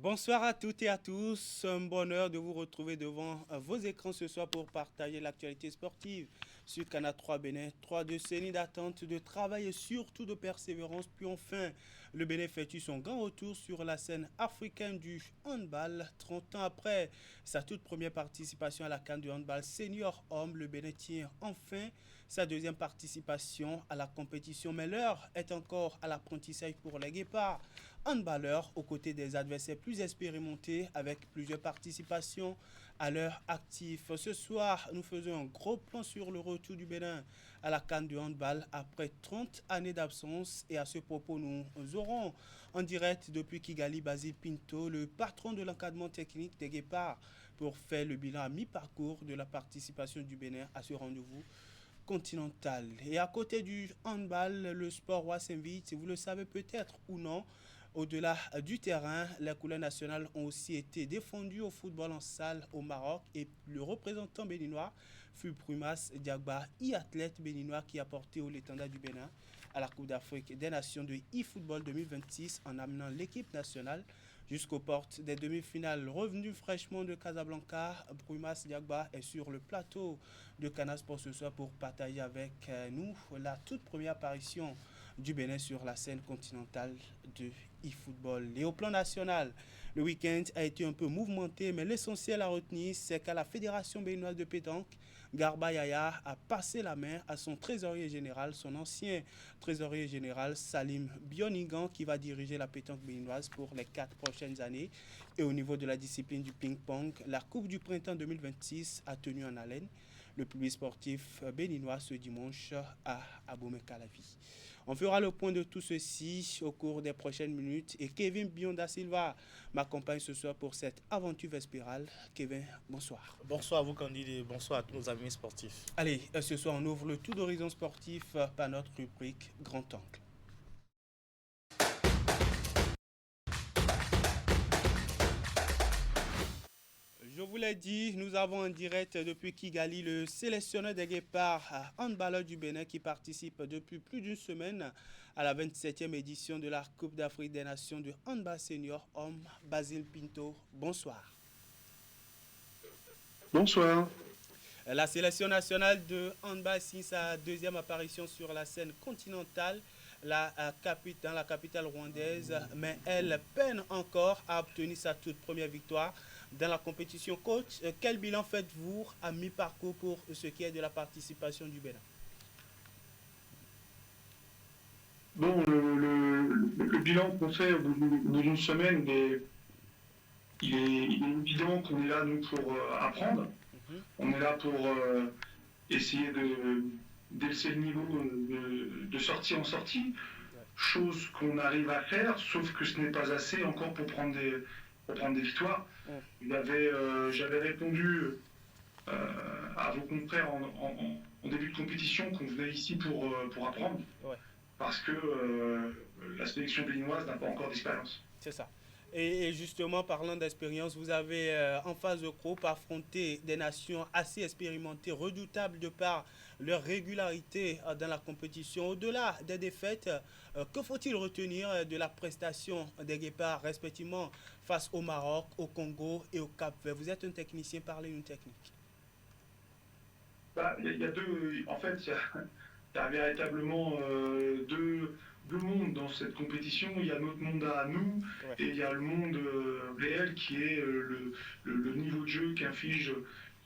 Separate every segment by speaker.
Speaker 1: Bonsoir à toutes et à tous. Un bonheur de vous retrouver devant vos écrans ce soir pour partager l'actualité sportive sur Canal 3 Bénin. 3 décennies d'attente, de travail et surtout de persévérance. Puis enfin, le Bénin effectue son grand retour sur la scène africaine du handball. 30 ans après sa toute première participation à la CAN du handball senior homme, le Bénin tient enfin sa deuxième participation à la compétition. Mais l'heure est encore à l'apprentissage pour les Guépards handballeurs aux côtés des adversaires plus expérimentés avec plusieurs participations à leur actif. Ce soir, nous faisons un gros plan sur le retour du Bénin à la CAN du handball après 30 années d'absence. Et à ce propos, nous aurons en direct depuis Kigali Basile Pinto, le patron de l'encadrement technique des Guépards, pour faire le bilan à mi-parcours de la participation du Bénin à ce rendez-vous continental. Et à côté du handball, le sport roi s'invite, vous le savez peut-être ou non, au-delà du terrain, les couleurs nationales ont aussi été défendues au football en salle au Maroc et le représentant béninois fut Prumas Diagba, e-athlète béninois qui a porté au l'étendard du Bénin à la Coupe d'Afrique des Nations de e-football 2026 en amenant l'équipe nationale jusqu'aux portes des demi-finales. Revenu fraîchement de Casablanca, Prumas Diagba est sur le plateau de Canal Sport ce soir pour partager avec nous la toute première apparition du Bénin sur la scène continentale de e-football. Et au plan national, le week-end a été un peu mouvementé, mais l'essentiel à retenir, c'est qu'à la Fédération béninoise de pétanque, Garba Yaya a passé la main à son trésorier général, son ancien trésorier général Salim Bionigan, qui va diriger la pétanque béninoise pour les 4 prochaines années. Et au niveau de la discipline du ping-pong, la Coupe du printemps 2026 a tenu en haleine le public sportif béninois ce dimanche à Abomey-Calavi. On fera le point de tout ceci au cours des prochaines minutes et Kevin Bionda Silva m'accompagne ce soir pour cette aventure vespérale. Kevin, bonsoir.
Speaker 2: Bonsoir à vous, Candide, et bonsoir à tous nos amis sportifs.
Speaker 1: Allez, ce soir on ouvre le tour d'horizon sportif par notre rubrique Grand Angle. Je vous l'ai dit, nous avons en direct depuis Kigali le sélectionneur des Guépards, handballeur du Bénin qui participe depuis plus d'une semaine à la 27e édition de la Coupe d'Afrique des Nations de handball senior homme, Basile Pinto. Bonsoir.
Speaker 3: Bonsoir.
Speaker 1: La sélection nationale de handball signe sa deuxième apparition sur la scène continentale, dans la capitale rwandaise, mais elle peine encore à obtenir sa toute première victoire dans la compétition. Coach, quel bilan faites-vous à mi-parcours pour ce qui est de la participation du Bénin?
Speaker 3: Bon, le bilan qu'on fait au bout d'une semaine, il est évident qu'on est là, nous, pour apprendre.
Speaker 1: Mhm.
Speaker 3: On est là pour essayer d'élever le niveau de sortie en sortie,
Speaker 1: Ouais.
Speaker 3: chose qu'on arrive à faire, sauf que ce n'est pas assez encore pour prendre des victoires.
Speaker 1: Ouais.
Speaker 3: J'avais répondu à vos confrères en début de compétition qu'on venait ici pour apprendre.
Speaker 1: Ouais.
Speaker 3: Parce que la sélection béninoise n'a pas encore d'expérience.
Speaker 1: C'est ça. Et justement, parlant d'expérience, vous avez en phase de groupe affronté des nations assez expérimentées, redoutables de par leur régularité dans la compétition. Au-delà des défaites, que faut-il retenir de la prestation des Guépards, respectivement face au Maroc, au Congo et au Cap-Vert? Vous êtes un technicien, parlez d'une technique.
Speaker 3: Bah, y a deux, en fait, il y a véritablement deux mondes dans cette compétition. Il y a notre monde à nous
Speaker 1: Ouais.
Speaker 3: et il y a le monde réel qui est le niveau de jeu qu'infligent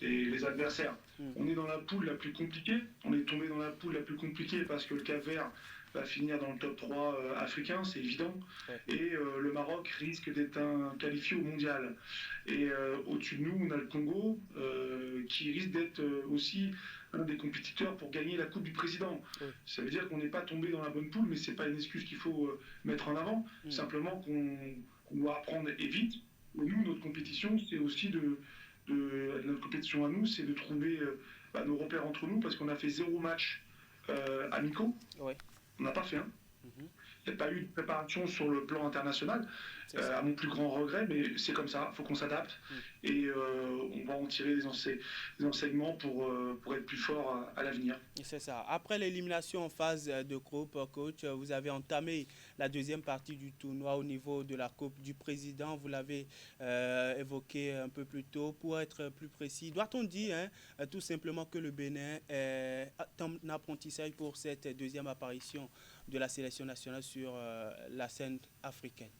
Speaker 3: les adversaires.
Speaker 1: Mm.
Speaker 3: On est dans la poule la plus compliquée. On est tombé dans la poule la plus compliquée parce que le Cap-Vert va finir dans le top 3 africain, c'est évident.
Speaker 1: Ouais.
Speaker 3: Et le Maroc risque d'être qualifié au mondial. Et au-dessus de nous, on a le Congo qui risque d'être aussi un des compétiteurs pour gagner la Coupe du Président.
Speaker 1: Ouais.
Speaker 3: Ça veut dire qu'on n'est pas tombé dans la bonne poule, mais ce n'est pas une excuse qu'il faut mettre en avant.
Speaker 1: Mm.
Speaker 3: Simplement qu'on doit apprendre et vite. Et nous, notre compétition, c'est aussi notre compétition à nous, c'est de trouver nos repères entre nous, parce qu'on a fait 0 match amicaux.
Speaker 1: Ouais.
Speaker 3: On n'a pas fait un.
Speaker 1: Mhm.
Speaker 3: n'y a pas eu de préparation sur le plan international, à mon plus grand regret, mais c'est comme ça, il faut qu'on s'adapte et on va en tirer des enseignements pour être plus fort à l'avenir.
Speaker 1: C'est ça. Après l'élimination en phase de groupe, coach, vous avez entamé la deuxième partie du tournoi au niveau de la Coupe du Président. Vous l'avez évoqué un peu plus tôt. Pour être plus précis, doit-on dire tout simplement que le Bénin est en apprentissage pour cette deuxième apparition de la sélection nationale sur la scène africaine?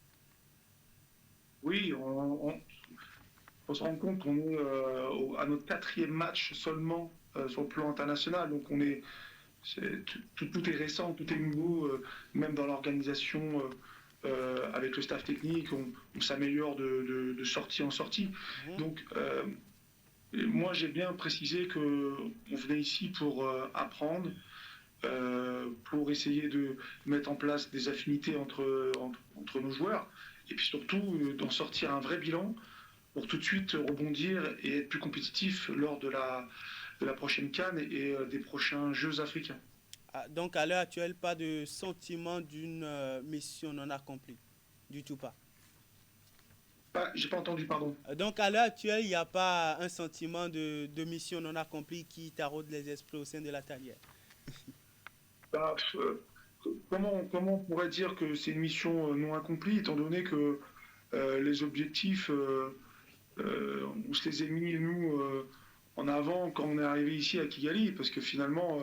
Speaker 3: Oui, on faut se rendre compte qu'on est à notre quatrième match seulement sur le plan international. Donc tout est récent, tout est nouveau, même dans l'organisation avec le staff technique, on s'améliore de sortie en sortie. Donc moi j'ai bien précisé qu'on venait ici pour apprendre, pour essayer de mettre en place des affinités entre nos joueurs, et puis surtout d'en sortir un vrai bilan pour tout de suite rebondir et être plus compétitif lors de la prochaine CAN et des prochains Jeux africains.
Speaker 1: Donc à l'heure actuelle, pas de sentiment d'une mission non accomplie, du tout pas.
Speaker 3: J'ai pas entendu, pardon.
Speaker 1: Donc à l'heure actuelle, il n'y a pas un sentiment de mission non accomplie qui taraude les esprits au sein de la tanière.
Speaker 3: Bah, comment on pourrait dire que c'est une mission non accomplie, étant donné que les objectifs, on se les a mis, nous, en avant quand on est arrivé ici à Kigali, parce que finalement,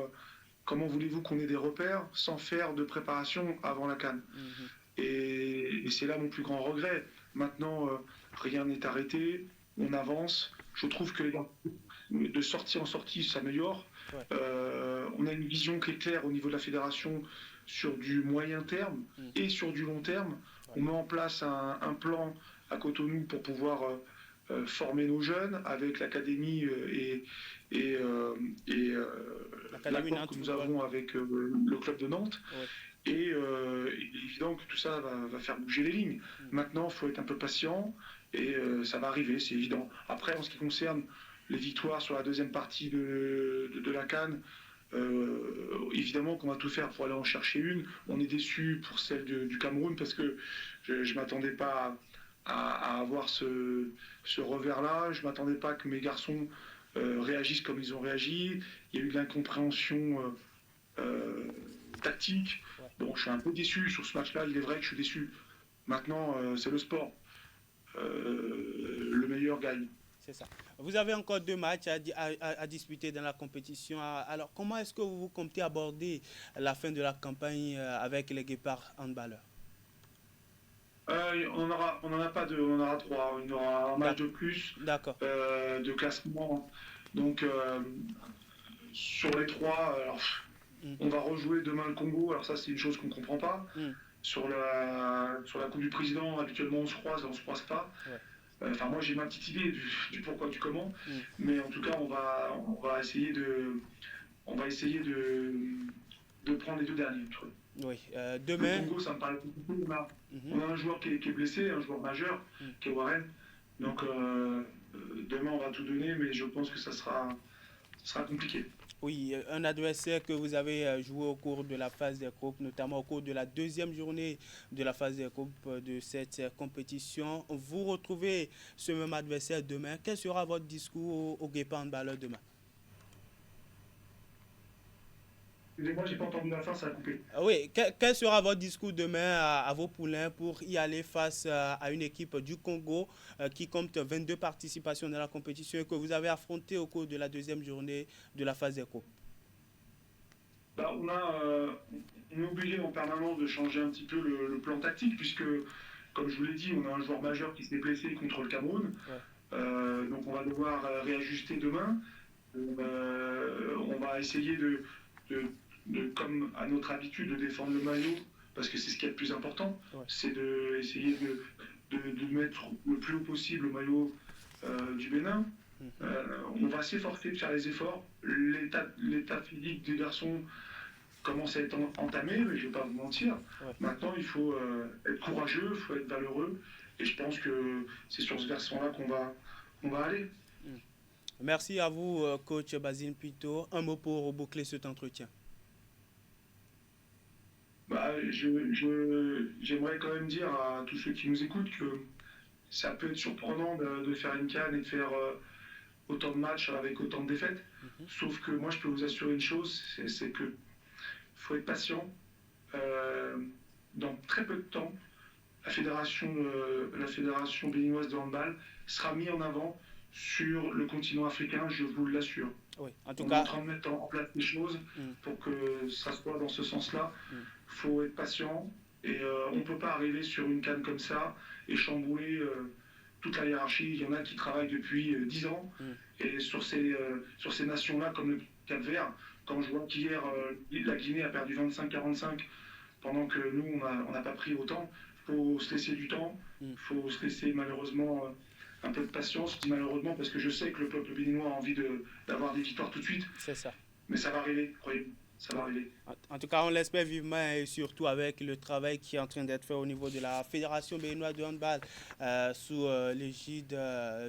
Speaker 3: comment voulez-vous qu'on ait des repères sans faire de préparation avant la CAN? Et c'est là mon plus grand regret. Maintenant, rien n'est arrêté, on avance. Je trouve que de sortie en sortie s'améliore. On a une vision qui est claire au niveau de la fédération sur du moyen terme et sur du long terme. On met en place un plan à Cotonou pour pouvoir former nos jeunes avec l'académie et l'accord que nous avons avec le club de Nantes. Et il est évident que tout ça va faire bouger les lignes. Maintenant, il faut être un peu patient et ça va arriver, c'est évident. Après, en ce qui concerne les victoires sur la deuxième partie de la CAN, évidemment qu'on va tout faire pour aller en chercher une. On est déçu pour celle du Cameroun parce que je ne m'attendais pas à avoir ce revers-là. Je ne m'attendais pas que mes garçons réagissent comme ils ont réagi. Il y a eu de l'incompréhension tactique. Bon, je suis un peu déçu sur ce match-là, il est vrai que je suis déçu. Maintenant, c'est le sport. Le meilleur gagne.
Speaker 1: C'est ça. Vous avez encore 2 matchs à disputer dans la compétition. Alors, comment est-ce que vous comptez aborder la fin de la campagne avec les Guépards handballeurs?
Speaker 3: On n'en a pas 2, on en aura 3. Il y aura un match de plus de classement. Donc, sur les 3, alors, on va rejouer demain le Congo. Alors ça, c'est une chose qu'on ne comprend pas. Sur la Coupe du Président, habituellement, on se croise et on ne se croise pas. Enfin, moi, j'ai ma petite idée du pourquoi, du comment. Mais en tout cas, on va essayer de prendre les 2 derniers.
Speaker 1: Oui, demain.
Speaker 3: Le Congo, ça me paraît compliqué. On a un joueur qui est blessé, un joueur majeur, qui est Warren. Donc, demain, on va tout donner, mais je pense que ça sera compliqué.
Speaker 1: Oui, un adversaire que vous avez joué au cours de la phase des groupes, notamment au cours de la deuxième journée de la phase des groupes de cette compétition. Vous retrouvez ce même adversaire demain. Quel sera votre discours au Guépard handballeur demain?
Speaker 3: Excusez-moi, j'ai pas entendu la fin, ça a coupé.
Speaker 1: Oui, quel sera votre discours demain à vos poulains pour y aller face à une équipe du Congo qui compte 22 participations dans la compétition et que vous avez affronté au cours de la deuxième journée de la phase des groupes?
Speaker 3: On est obligé en permanence de changer un petit peu le plan tactique puisque, comme je vous l'ai dit, on a un joueur majeur qui s'est blessé contre le Cameroun. Donc on va devoir réajuster demain. On va essayer comme à notre habitude, de défendre le maillot, parce que c'est ce qui est le plus important, c'est d'essayer de mettre le plus haut possible le maillot du Bénin. On va s'efforcer de faire les efforts. L'état physique des garçons commence à être entamé, mais je ne vais pas vous mentir. Maintenant, il faut être courageux, il faut être valeureux, et je pense que c'est sur ce versant-là qu'on va aller.
Speaker 1: Merci à vous, coach Basile Pito. Un mot pour boucler cet entretien.
Speaker 3: J'aimerais quand même dire à tous ceux qui nous écoutent que ça peut être surprenant de faire une CAN et de faire autant de matchs avec autant de défaites.
Speaker 1: Mhm.
Speaker 3: Sauf que moi, je peux vous assurer une chose, c'est que faut être patient. Euh, dans très peu de temps, la fédération béninoise de handball sera mise en avant sur le continent africain, je vous l'assure.
Speaker 1: Oui, en tout
Speaker 3: On est en
Speaker 1: cas,
Speaker 3: train de mettre en place des choses
Speaker 1: mm,
Speaker 3: pour que ça soit dans ce sens-là.
Speaker 1: mm,
Speaker 3: Il faut être patient et on ne peut pas arriver sur une canne comme ça et chambouler toute la hiérarchie. Il y en a qui travaillent depuis 10 ans
Speaker 1: mm.
Speaker 3: et sur ces nations-là, comme le Cap-Vert, quand je vois qu'hier la Guinée a perdu 25-45 pendant que nous, on n'a pas pris autant, il faut se laisser du temps,
Speaker 1: Mm.
Speaker 3: il faut se laisser malheureusement un peu de patience. Je dis malheureusement parce que je sais que le peuple béninois a envie d'avoir des victoires tout de suite,
Speaker 1: C'est ça.
Speaker 3: mais ça va arriver, croyez-moi, ça va
Speaker 1: Ouais.
Speaker 3: arriver.
Speaker 1: En tout cas, on l'espère vivement et surtout avec le travail qui est en train d'être fait au niveau de la Fédération béninoise de handball sous l'égide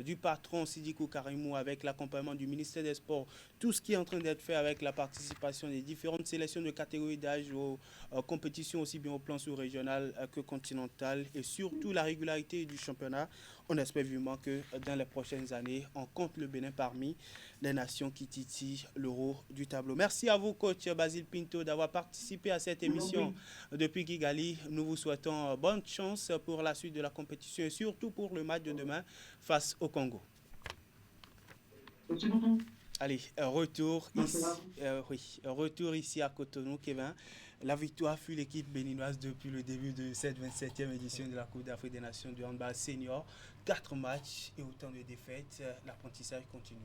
Speaker 1: du patron Sidikou Karimou avec l'accompagnement du ministère des Sports. Tout ce qui est en train d'être fait avec la participation des différentes sélections de catégories d'âge aux compétitions aussi bien au plan sous-régional que continental et surtout la régularité du championnat. On espère vivement que dans les prochaines années, on compte le Bénin parmi les nations qui titillent le haut du tableau. Merci à vous, coach Basile Pinto, d'avoir participé à cette émission depuis Kigali. Nous vous souhaitons bonne chance pour la suite de la compétition et surtout pour le match de demain face au Congo.
Speaker 3: Merci beaucoup.
Speaker 1: Allez, retour ici à Cotonou, Kevin. La victoire fut l'équipe béninoise depuis le début de cette 27e édition de la Coupe d'Afrique des Nations du handball senior. 4 matchs et autant de défaites. L'apprentissage continue.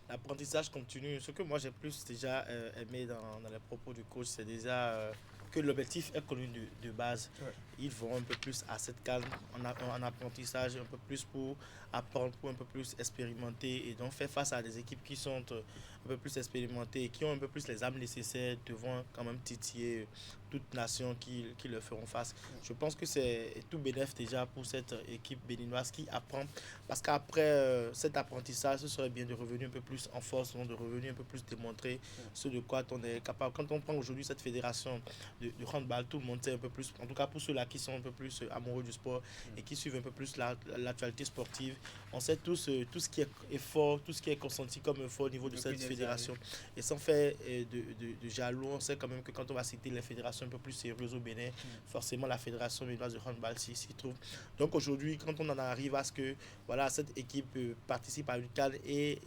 Speaker 2: L'apprentissage continue. Ce que moi j'ai plus déjà aimé dans les propos du coach, c'est déjà que l'objectif est connu de base.
Speaker 1: Ouais.
Speaker 2: Ils vont un peu plus à cette calme, en apprentissage, un peu plus pour apprendre, pour un peu plus expérimenter et donc faire face à des équipes qui sont un peu plus expérimentées et qui ont un peu plus les âmes nécessaires devront quand même titiller toute nation qui leur feront face. Je pense que c'est tout bénéf déjà pour cette équipe béninoise qui apprend parce qu'après cet apprentissage, ce serait bien de revenir un peu plus en force, de revenir un peu plus démontrer ce de quoi on est capable. Quand on prend aujourd'hui cette fédération de handball, tout le monde sait un peu plus, en tout cas pour ceux-là qui sont un peu plus amoureux du sport et qui suivent un peu plus l'actualité sportive, on sait tous tout ce qui est effort, tout ce qui est consenti comme effort au niveau de cette fédération. Et sans faire de jaloux, on sait quand même que quand on va citer les fédérations un peu plus sérieuses au Bénin, forcément la fédération béninoise de handball s'y trouve. Donc aujourd'hui, quand on en arrive à ce que voilà, cette équipe participe à une CAN et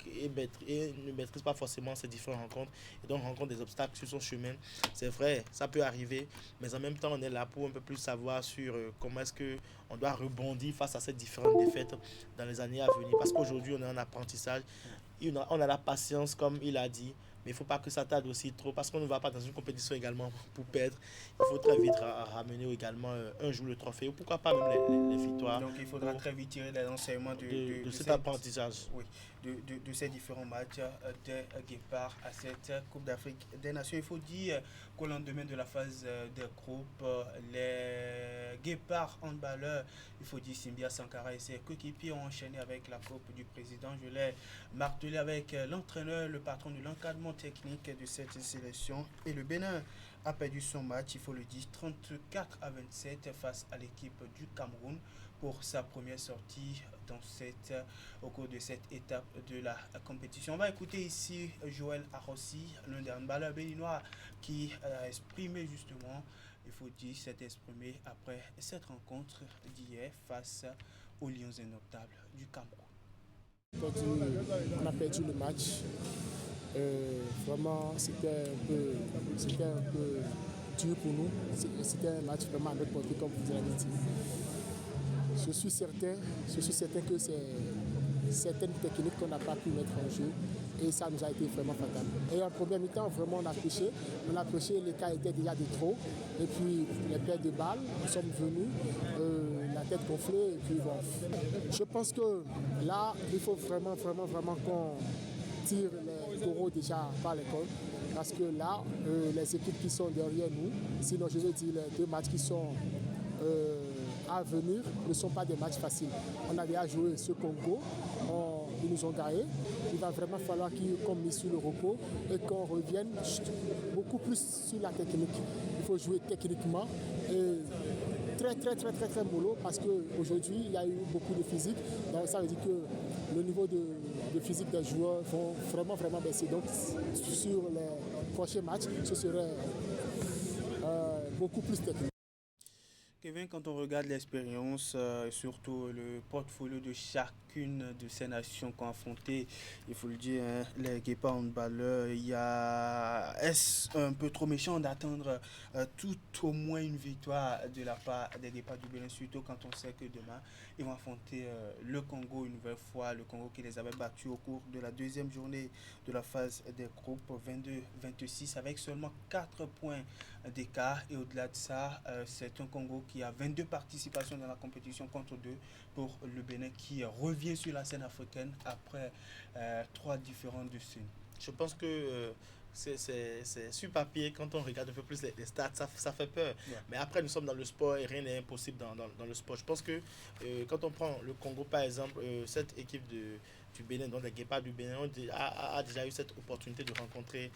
Speaker 2: ne maîtrise pas forcément ces différentes rencontres et donc rencontre des obstacles sur son chemin, c'est vrai, ça peut arriver, mais en même temps, on est là pour un peu plus savoir sur comment est-ce qu'on doit rebondir face à ces différentes défaites dans les années à venir. Parce qu'aujourd'hui, on est en apprentissage, on a la patience, comme il a dit, mais il ne faut pas que ça tarde aussi trop parce qu'on ne va pas dans une compétition également pour perdre. Il faut très vite ramener également un jour le trophée ou pourquoi pas même les victoires.
Speaker 1: Donc il faudra très vite tirer les enseignements
Speaker 2: de cet apprentissage.
Speaker 1: Oui, de ces différents matchs des Guépards à cette Coupe d'Afrique des Nations. Il faut dire qu'au lendemain de la phase des groupes, les Guépards handballeurs, il faut dire Simbia Sankara et ses coéquipiers ont enchaîné avec la Coupe du Président. Je l'ai martelé avec l'entraîneur, le patron de l'encadrement technique de cette sélection. Et le Bénin a perdu son match, il faut le dire, 34-27 face à l'équipe du Cameroun pour sa première sortie au cours de cette étape de la compétition. On va écouter ici Joël Arossi, l'un des handballeurs béninois qui a exprimé justement, il faut dire, s'est exprimé après cette rencontre d'hier face aux Lions indomptables du Cameroun.
Speaker 4: On a perdu le match. Vraiment, c'était un peu dur pour nous. C'était un match vraiment à notre portée, comme vous l'avez dit. Je suis certain que c'est certaines techniques qu'on n'a pas pu mettre en jeu et ça nous a été vraiment fatal. Et en première mi-temps, vraiment, on a prêché, les cas étaient déjà de trop. Et puis, les pertes de balles, nous sommes venus, la tête gonflée. Et puis, bon. Je pense que là, il faut vraiment qu'on tire les taureaux déjà par l'école. Parce que là, les équipes qui sont derrière nous, sinon je veux dire les deux matchs qui sont à venir ne sont pas des matchs faciles. On a déjà joué ce Congo, ils nous ont gagné. Il va vraiment falloir qu'on mise sur le repos et qu'on revienne beaucoup plus sur la technique. Il faut jouer techniquement et très mollo parce qu'aujourd'hui il y a eu beaucoup de physique. Donc ça veut dire que le niveau de physique des joueurs vont vraiment baisser. Donc sur les prochains matchs, ce serait beaucoup plus technique.
Speaker 1: Kevin, quand on regarde l'expérience, surtout le portfolio de chacune de ces nations qu'on a affrontées, il faut le dire, hein, les Guépards handballeurs, est-ce un peu trop méchant d'attendre tout au moins une victoire de la part des Guépards du Bénin, surtout quand on sait que demain, ils vont affronter le Congo une nouvelle fois, le Congo qui les avait battus au cours de la deuxième journée de la phase des groupes 22-26 avec seulement 4 points d'écart. Et au-delà de ça, c'est un Congo qui a 22 participations dans la compétition contre 2 pour le Bénin qui revient sur la scène africaine après 3 différentes décennies.
Speaker 2: Je pense que c'est sur papier, quand on regarde un peu plus les stats, ça fait peur.
Speaker 1: Yeah.
Speaker 2: Mais après, nous sommes dans le sport et rien n'est impossible dans le sport. Je pense que quand on prend le Congo, par exemple, cette équipe du Bénin, donc les Guépards du Bénin, a déjà eu cette opportunité de rencontrer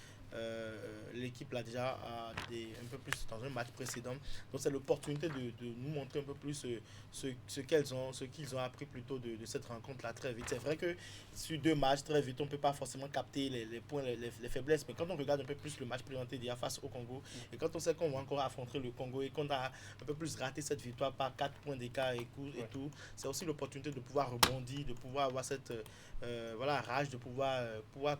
Speaker 2: l'équipe là déjà un peu plus dans un match précédent. Donc c'est l'opportunité de nous montrer un peu plus ce qu'ils ont appris plutôt de cette rencontre là très vite. C'est vrai que sur 2 matchs très vite on peut pas forcément capter les points, les faiblesses, mais quand on regarde un peu plus le match présenté déjà face au Congo et quand on sait qu'on va encore affronter le Congo et qu'on a un peu plus raté cette victoire par 4 points d'écart et tout, c'est aussi l'opportunité de pouvoir rebondir, de pouvoir avoir cette rage, de pouvoir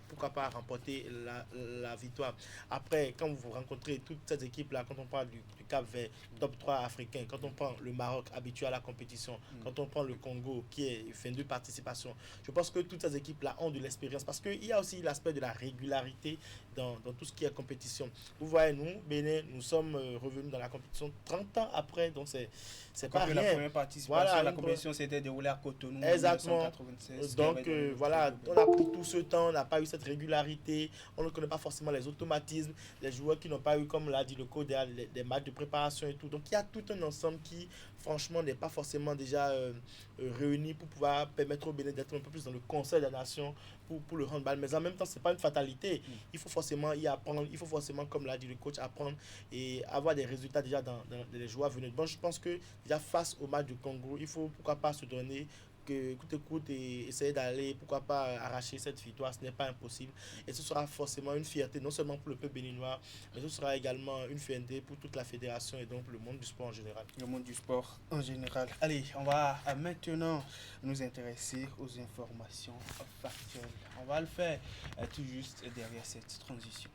Speaker 2: pourquoi pas remporter la victoire. Après, quand vous rencontrez toutes ces équipes-là, quand on parle du Cap-Vert, top 3 africain, quand on prend le Maroc habitué à la compétition, quand on prend le Congo qui est 22 participations, je pense que toutes ces équipes-là ont de l'expérience parce qu'il y a aussi l'aspect de la régularité dans tout ce qui est compétition. Vous voyez, nous, Bénin, nous sommes revenus dans la compétition 30 ans après, donc c'est pas rien.
Speaker 1: La première participation à la compétition s'était déroulée à Cotonou en 1996.
Speaker 2: Donc voilà, on a pris tout ce temps, on n'a pas eu cette régularité, on ne connaît pas forcément les automatismes, les joueurs qui n'ont pas eu, comme l'a dit le coach, des matchs de préparation et tout. Donc il y a tout un ensemble qui, franchement, n'est pas forcément déjà réuni pour pouvoir permettre au Bénin d'être un peu plus dans le concert des nations pour le handball. Mais en même temps, ce n'est pas une fatalité. Il faut forcément y apprendre, il faut forcément, comme l'a dit le coach, apprendre et avoir des résultats déjà dans les joueurs à venir. Bon, je pense que déjà face au match du Congo, il faut pourquoi pas se donner écoute et essayer d'aller, pourquoi pas arracher cette victoire, ce n'est pas impossible. Et ce sera forcément une fierté, non seulement pour le peuple béninois, mais ce sera également une fierté pour toute la fédération et donc le monde du sport en général.
Speaker 1: Le monde du sport en général. Allez, on va maintenant nous intéresser aux informations factuelles. On va le faire tout juste derrière cette transition.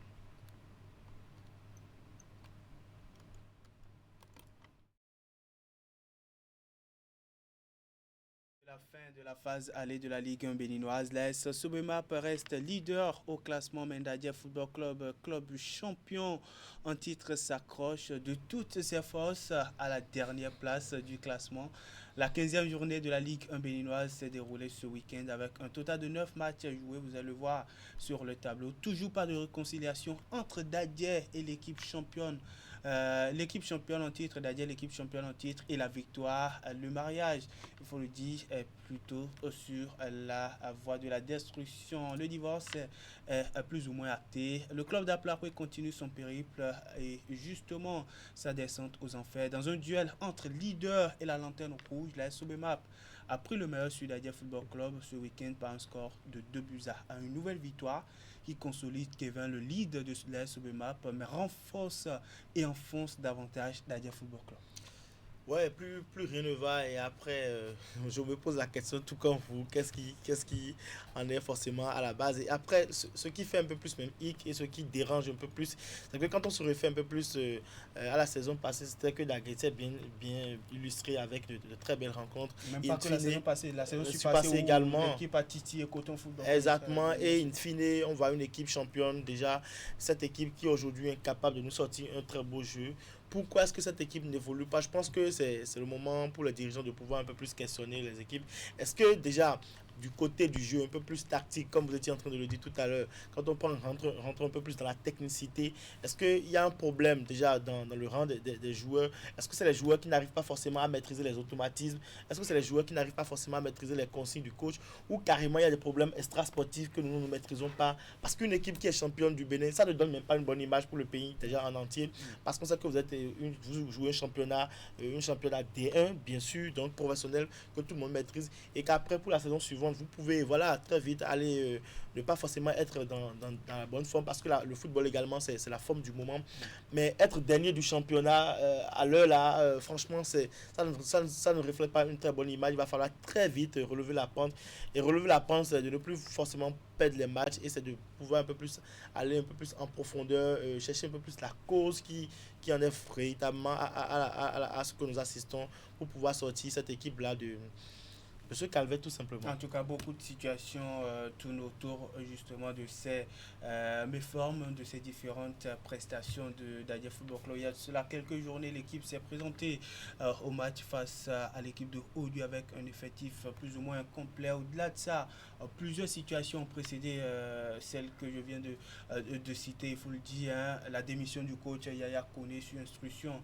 Speaker 1: La fin de la phase allée de la Ligue 1 béninoise, l'AS Sobemap reste leader au classement. Mendadia Football Club, club champion en titre, s'accroche de toutes ses forces à la dernière place du classement. La 15e journée de la Ligue 1 béninoise s'est déroulée ce week-end avec un total de 9 matchs joués. Vous allez le voir sur le tableau. Toujours pas de réconciliation entre Dadier et l'équipe championne. L'équipe championne en titre, Dadier, l'équipe championne en titre et la victoire, le mariage, il faut le dire, est plutôt sur la voie de la destruction. Le divorce est plus ou moins acté. Le club d'Aplaroué continue son périple et justement sa descente aux enfers. Dans un duel entre leader et la lanterne rouge, la Sobemap a pris le meilleur sur Dadier Football Club ce week-end par un score de 2-1. Une nouvelle victoire qui consolide Kevin, le lead de la Sobemap, mais renforce et enfonce davantage Dadier Football Club.
Speaker 2: Ouais, plus rien ne va et après, je me pose la question tout comme vous, qu'est-ce qui en est forcément à la base. Et après, ce qui fait un peu plus même hic et ce qui dérange un peu plus, c'est que quand on se refait un peu plus à la saison passée, c'était que Daguet était bien illustré avec de très belles rencontres.
Speaker 1: Même pas que la saison passée, la saison
Speaker 2: passée également.
Speaker 1: L'équipe a titillé Coton Football.
Speaker 2: Exactement, et in fine, on voit une équipe championne déjà, cette équipe qui aujourd'hui est capable de nous sortir un très beau jeu. Pourquoi est-ce que cette équipe n'évolue pas? Je pense que c'est le moment pour les dirigeants de pouvoir un peu plus questionner les équipes. Est-ce que déjà, du côté du jeu, un peu plus tactique, comme vous étiez en train de le dire tout à l'heure, quand on rentre un peu plus dans la technicité, est-ce qu'il y a un problème déjà dans le rang des joueurs? Est-ce que c'est les joueurs qui n'arrivent pas forcément à maîtriser les automatismes? Est-ce que c'est les joueurs qui n'arrivent pas forcément à maîtriser les consignes du coach? Ou carrément il y a des problèmes extra-sportifs que nous ne maîtrisons pas? Parce qu'une équipe qui est championne du Bénin, ça ne donne même pas une bonne image pour le pays déjà en entier. Parce qu'on sait que vous jouez un championnat D1, bien sûr, donc professionnel, que tout le monde maîtrise. Et qu'après, pour la saison suivante, vous pouvez voilà, très vite aller ne pas forcément être dans la bonne forme. Parce que le football également, c'est la forme du moment. Mais être dernier du championnat à l'heure là, franchement, ça ne reflète pas une très bonne image. Il va falloir très vite relever la pente. Et relever la pente, c'est de ne plus forcément perdre les matchs et c'est de pouvoir un peu plus aller un peu plus en profondeur, chercher un peu plus la cause qui en est véritablement à ce que nous assistons pour pouvoir sortir cette équipe-là de ce calvaire tout simplement.
Speaker 1: En tout cas, beaucoup de situations tournent autour justement de ces méformes, de ces différentes prestations d'Adia Football Club. Il y a cela quelques journées, l'équipe s'est présentée au match face à l'équipe de Odu avec un effectif plus ou moins complet. Au-delà de ça, plusieurs situations ont précédé celle que je viens de citer, il faut le dire, hein, la démission du coach Yaya Kone sur instruction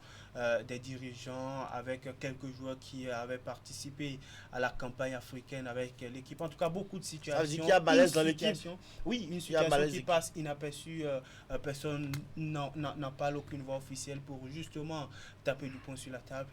Speaker 1: des dirigeants avec quelques joueurs qui avaient participé à la campagne africaine avec l'équipe. En tout cas, beaucoup de situations. Ça veut dire
Speaker 2: qu'il y a malaise dans l'équipe.
Speaker 1: Oui, une situation qui passe inaperçue. Personne n'en parle, aucune voix officielle pour justement taper du poing sur la table.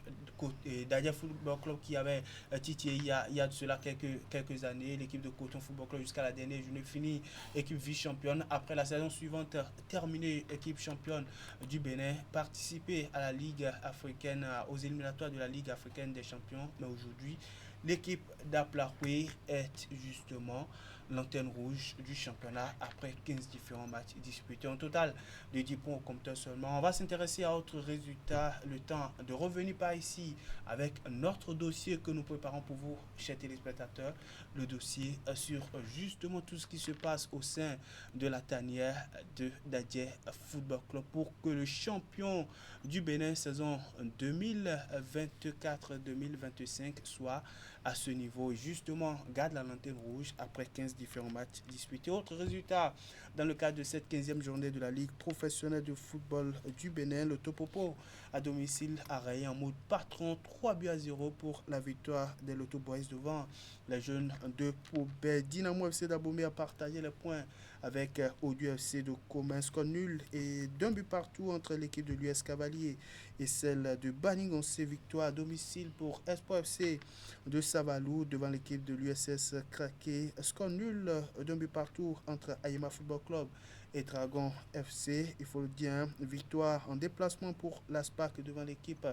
Speaker 1: D'ailleurs, Football Club qui avait titillé il y a de cela quelques années, l'équipe de Coton Football Club jusqu'à la dernière journée finie, équipe vice-championne. Après la saison suivante, terminée équipe championne du Bénin, participer à la Ligue africaine, aux éliminatoires de la Ligue africaine des champions. Mais aujourd'hui, l'équipe d'Aplaoué est justement l'antenne rouge du championnat après 15 différents matchs disputés. En total, de 10 points au compteur seulement. On va s'intéresser à autres résultats. Le temps de revenir par ici avec notre dossier que nous préparons pour vous, chers téléspectateurs. Le dossier sur justement tout ce qui se passe au sein de la tanière de Dadje Football Club pour que le champion du Bénin saison 2024-2025 soit à ce niveau et justement garde la lanterne rouge après 15 différents matchs disputés. Autre résultat dans le cadre de cette 15e journée de la Ligue professionnelle de football du Bénin, le Topopo à domicile a rayé en mode patron 3-0 pour la victoire des Lotto Boys devant les jeunes de Poubet. Dynamo FC d'Abomey a partagé les points avec Odu FC de Commun, score nul et d'un but partout entre l'équipe de l'US Cavalier et celle de Baningonce. Victoire à domicile pour Espoir FC de Savalou devant l'équipe de l'USS Craqué. Score nul d'un but partout entre Ayema Football Club et Dragon FC. Il faut le dire, victoire en déplacement pour l'ASPAC devant l'équipe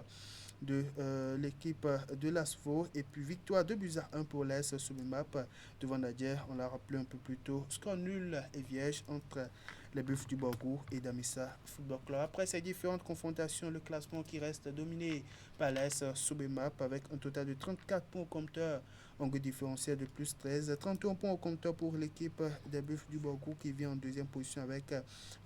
Speaker 1: de l'ASFO et puis victoire 2-1 pour l'AS Soumimap devant Nadia, on l'a rappelé un peu plus tôt, score nul et vierge entre les Buffs du Borgou et Damissa Football Club. Après ces différentes confrontations, le classement qui reste dominé par l'AS Soumimap avec un total de 34 points au compteur, un goût différentiel de plus 13, 31 points au compteur pour l'équipe des Buffs du Borgou qui vient en deuxième position avec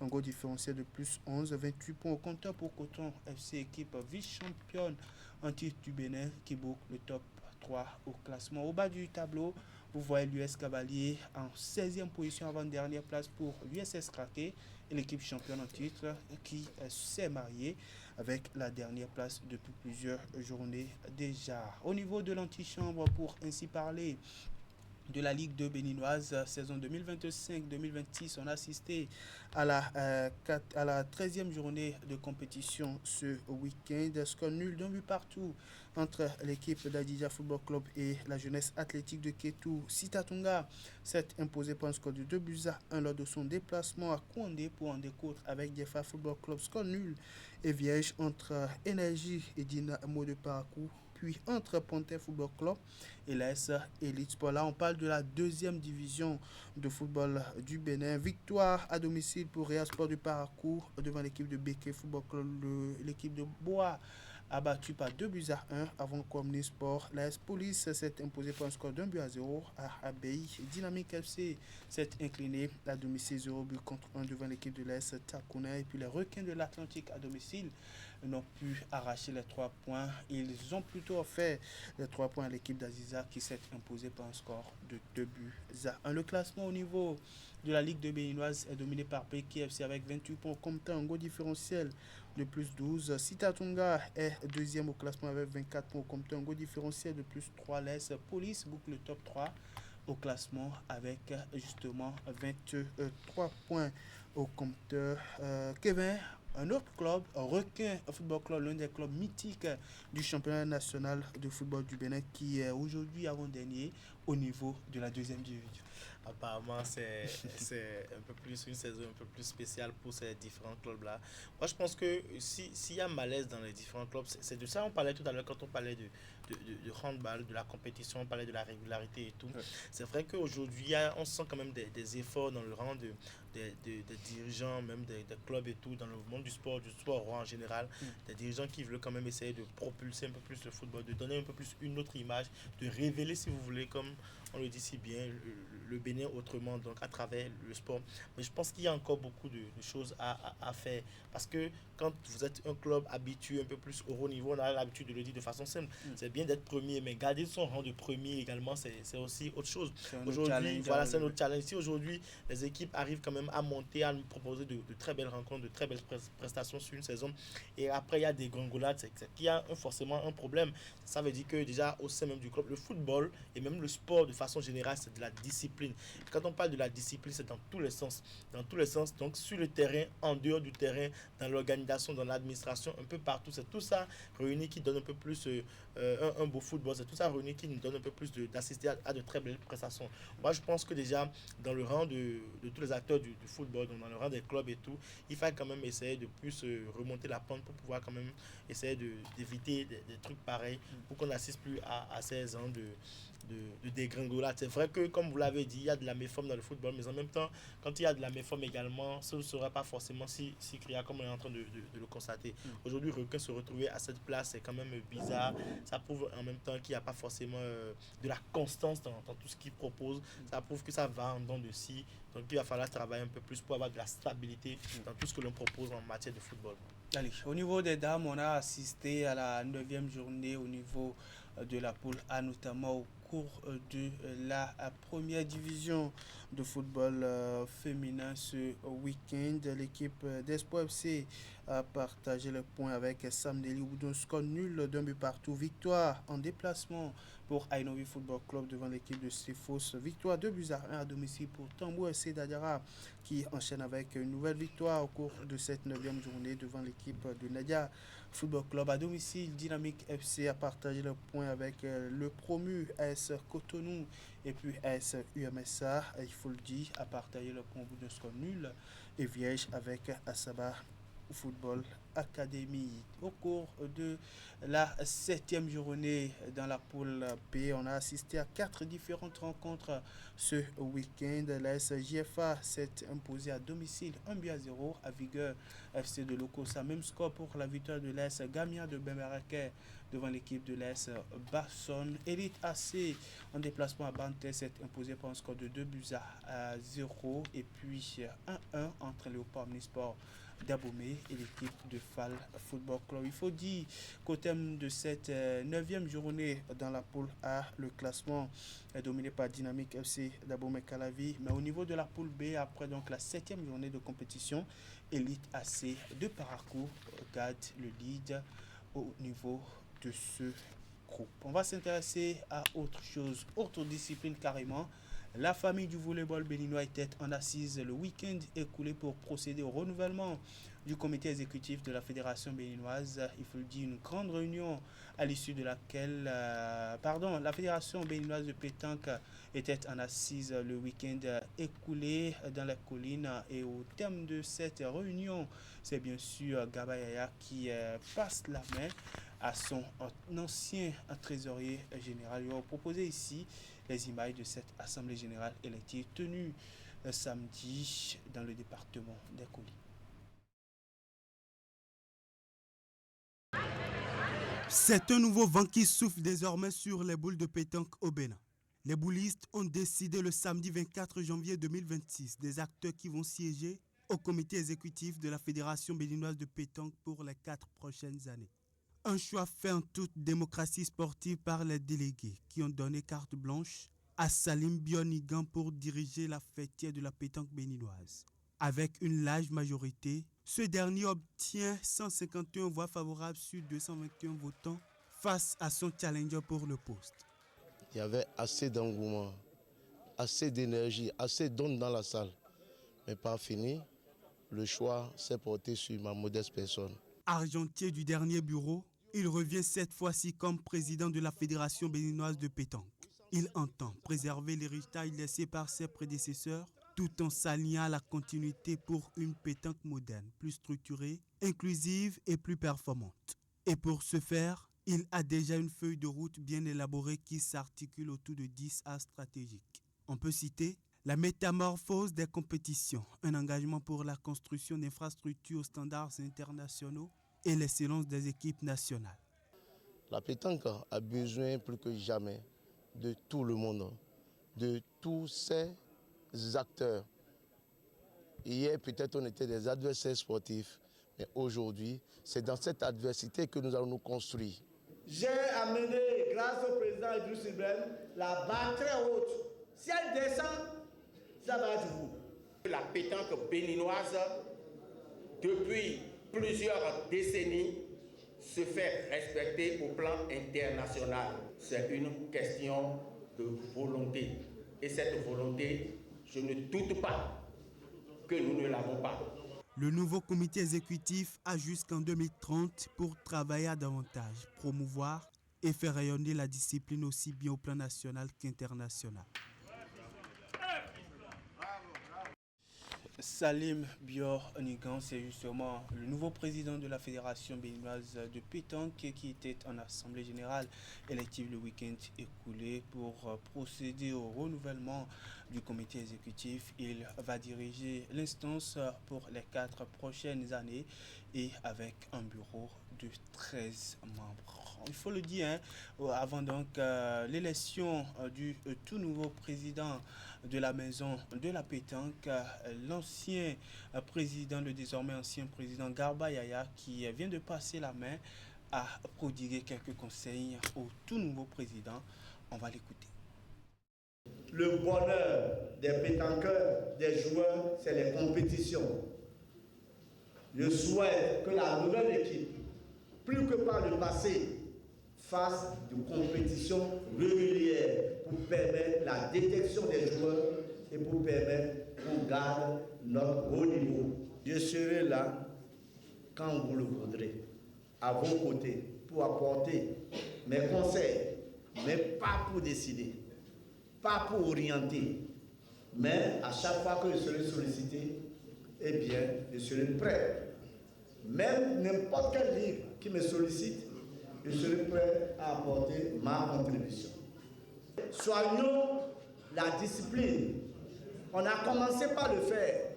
Speaker 1: un goût différentiel de plus 11, 28 points au compteur pour Coton FC, équipe vice-championne en titre du Bénin qui boucle le top 3 au classement. Au bas du tableau, vous voyez l'US Cavalier en 16e position avant-dernière place pour l'USS Craqué et l'équipe championne en titre qui s'est mariée avec la dernière place depuis plusieurs journées déjà. Au niveau de l'antichambre, pour ainsi parler, de la Ligue 2 béninoise, saison 2025-2026. On a assisté à la 13e journée de compétition ce week-end. Score nul d'un but partout entre l'équipe d'Adidja Football Club et la jeunesse athlétique de Ketou. Sitatunga s'est imposé par un score de 2-1 lors de son déplacement à Kouandé pour en découdre avec Jefa Football Club. Score nul et vierge entre Énergie et Dynamo de Parakou, puis entre Pontet Football Club et l'AS Elite Sport. Là, on parle de la deuxième division de football du Bénin. Victoire à domicile pour Real Sport de Parakou devant l'équipe de Beke Football Club. L'équipe de Bois a battu par 2-1 avant Comni Sport. L'AS Police s'est imposé par un score d'1-0 à Abei. Dynamique FC s'est incliné à domicile 0 but contre 1 devant l'équipe de l'AS Takuna. Et puis les Requins de l'Atlantique à domicile n'ont pu arracher les 3 points. Ils ont plutôt offert les 3 points à l'équipe d'Aziza qui s'est imposée par un score de 2 buts à 1. Le classement au niveau de la Ligue 2 béninoise est dominé par Peki FC avec 28 points, comptant un goal différentiel de plus 12. Sitatunga est deuxième au classement avec 24 points, comptant un goal différentiel de plus 3. L'AS Police boucle le top 3 au classement avec justement 23 points au compteur. Kevin, un autre club, Requin Football Club, l'un des clubs mythiques du championnat national de football du Bénin, qui est aujourd'hui avant-dernier au niveau de la deuxième division.
Speaker 2: Apparemment, c'est un peu plus une saison un peu plus spéciale pour ces différents clubs-là. Moi, je pense que s'il y a malaise dans les différents clubs, c'est de ça on parlait tout à l'heure quand on parlait de handball, de la compétition, on parlait de la régularité et tout. Ouais. C'est vrai qu'aujourd'hui, on sent quand même des efforts dans le rang des dirigeants, même des clubs et tout, dans le monde du sport en général, des dirigeants qui veulent quand même essayer de propulser un peu plus le football, de donner un peu plus une autre image, de révéler, si vous voulez, comme on le dit si bien, le Bénin autrement, donc à travers le sport. Mais je pense qu'il y a encore beaucoup de choses à faire, parce que quand vous êtes un club habitué un peu plus au haut niveau, on a l'habitude de le dire de façon simple, c'est bien d'être premier, mais garder son rang de premier également, c'est aussi autre chose. Aujourd'hui, voilà, c'est notre challenge. Si aujourd'hui, les équipes arrivent quand même à monter, à nous proposer de très belles rencontres, de très belles prestations sur une saison, et après il y a des gongolades, c'est qu'il y a forcément un problème. Ça veut dire que déjà au sein même du club, le football et même le sport de façon générale, c'est de la discipline. Quand on parle de la discipline, c'est dans tous les sens. Dans tous les sens, donc sur le terrain, en dehors du terrain, dans l'organisation, dans l'administration, un peu partout. C'est tout ça réuni qui donne un peu plus un beau football. C'est tout ça réuni qui nous donne un peu plus d'assister à de très belles prestations. Moi, je pense que déjà, dans le rang de tous les acteurs du football, donc dans le rang des clubs et tout, il faut quand même essayer de plus remonter la pente pour pouvoir quand même essayer d'éviter des trucs pareils pour qu'on n'assiste plus à 16 ans de dégringolade. C'est vrai que, comme vous l'avez dit, il y a de la méforme dans le football, mais en même temps, quand il y a de la méforme également, ce ne sera pas forcément si criard comme on est en train de le constater. Aujourd'hui, Requin se retrouver à cette place, c'est quand même bizarre. Ça prouve en même temps qu'il n'y a pas forcément de la constance dans tout ce qu'il propose. Ça prouve que ça va en dents de scie. Donc, il va falloir travailler un peu plus pour avoir de la stabilité dans tout ce que l'on propose en matière de football.
Speaker 1: Allez, au niveau des dames, on a assisté à la 9e journée au niveau de la poule A, notamment au cours de la première division de football féminin ce week-end. L'équipe d'Espoir FC a partagé le point avec Sam Deli ou d'un score nul d'un but partout. Victoire en déplacement pour Ainovi Football Club devant l'équipe de Sifos. Victoire 2 buts à 1 à domicile pour Tambou FC d'Adiara qui enchaîne avec une nouvelle victoire au cours de cette 9e journée devant l'équipe de Nadia Football Club. À domicile, Dynamique FC a partagé le point avec le promu AS Cotonou et puis AS UMSA, il faut le dire, a partagé le point au bout d'un score nul et vierge avec Asaba Football Academy. Au cours de la 7e journée dans la poule B, on a assisté à 4 différentes rencontres ce week-end. L'AS JFA s'est imposé à domicile 1-0 à Vigueur FC de Lokosa. Même score pour la victoire de l'AS Gamia de Bemaraké devant l'équipe de l'AS Basson. Elite AC en déplacement à Banté s'est imposé par un score de 2-0 et puis 1-1 entre Léopard Omnisport d'Abomey et l'équipe de Fall Football Club. Il faut dire qu'au terme de cette 9e journée dans la poule A, le classement est dominé par Dynamique FC d'Abomey-Calavi. Mais au niveau de la poule B, après donc la 7e journée de compétition, Elite AC de Parakou garde le lead au niveau de ce groupe. On va s'intéresser à autre chose, autre discipline carrément. La famille du volleyball béninois était en assise le week-end écoulé pour procéder au renouvellement du comité exécutif de la fédération béninoise. Il faut le dire, une grande réunion à l'issue de laquelle la fédération béninoise de pétanque était en assise le week-end écoulé dans les collines. Et au terme de cette réunion, c'est bien sûr Gabayaya qui passe la main à son ancien trésorier général. Il va proposer ici les images de cette assemblée générale élective tenue samedi dans le département des Colis. C'est un nouveau vent qui souffle désormais sur les boules de pétanque au Bénin. Les boulistes ont décidé le samedi 24 janvier 2026 des acteurs qui vont siéger au comité exécutif de la Fédération béninoise de pétanque pour les 4 prochaines années. Un choix fait en toute démocratie sportive par les délégués qui ont donné carte blanche à Salim Bionigan pour diriger la fêtière de la pétanque béninoise. Avec une large majorité, ce dernier obtient 151 voix favorables sur 221 votants face à son challenger pour le poste.
Speaker 5: Il y avait assez d'engouement, assez d'énergie, assez d'ondes dans la salle. Mais par fini, le choix s'est porté sur ma modeste personne.
Speaker 1: Argentier du dernier bureau, il revient cette fois-ci comme président de la Fédération béninoise de pétanque. Il entend préserver l'héritage laissé par ses prédécesseurs tout en s'alignant à la continuité pour une pétanque moderne, plus structurée, inclusive et plus performante. Et pour ce faire, il a déjà une feuille de route bien élaborée qui s'articule autour de 10 axes stratégiques. On peut citer la métamorphose des compétitions, un engagement pour la construction d'infrastructures aux standards internationaux et l'excellence des équipes nationales.
Speaker 5: La pétanque a besoin plus que jamais de tout le monde, de tous ces acteurs. Hier, peut-être on était des adversaires sportifs, mais aujourd'hui, c'est dans cette adversité que nous allons nous construire.
Speaker 6: J'ai amené, grâce au président Idriss Ibrahim, la barre très haute. Si elle descend, ça va être vous.
Speaker 7: La pétanque béninoise, depuis plusieurs décennies, se fait respecter au plan international. C'est une question de volonté. Et cette volonté, je ne doute pas que nous ne l'avons pas.
Speaker 1: Le nouveau comité exécutif a jusqu'en 2030 pour travailler à davantage, promouvoir et faire rayonner la discipline aussi bien au plan national qu'international. Salim Bionigan, c'est justement le nouveau président de la Fédération béninoise de pétanque qui était en assemblée générale élective le week-end écoulé pour procéder au renouvellement du comité exécutif. Il va diriger l'instance pour les 4 prochaines années et avec un bureau de 13 membres. Il faut le dire, avant donc l'élection du tout nouveau président de la maison de la pétanque, l'ancien président, le désormais ancien président Garba Yaya, qui vient de passer la main, a prodigué quelques conseils au tout nouveau président. On va l'écouter.
Speaker 6: Le bonheur des pétanqueurs, des joueurs, c'est les compétitions. Je souhaite que la nouvelle équipe, plus que par le passé, fasse de compétitions régulières pour permettre la détection des joueurs et pour permettre qu'on garde notre haut niveau. Je serai là quand vous le voudrez, à vos côtés, pour apporter mes conseils, mais pas pour décider, pas pour orienter, mais à chaque fois que je serai sollicité, eh bien, je serai prêt. Même n'importe quel livre qui me sollicite, je serai prêt à apporter ma contribution. Soignons la discipline. On a commencé par le faire.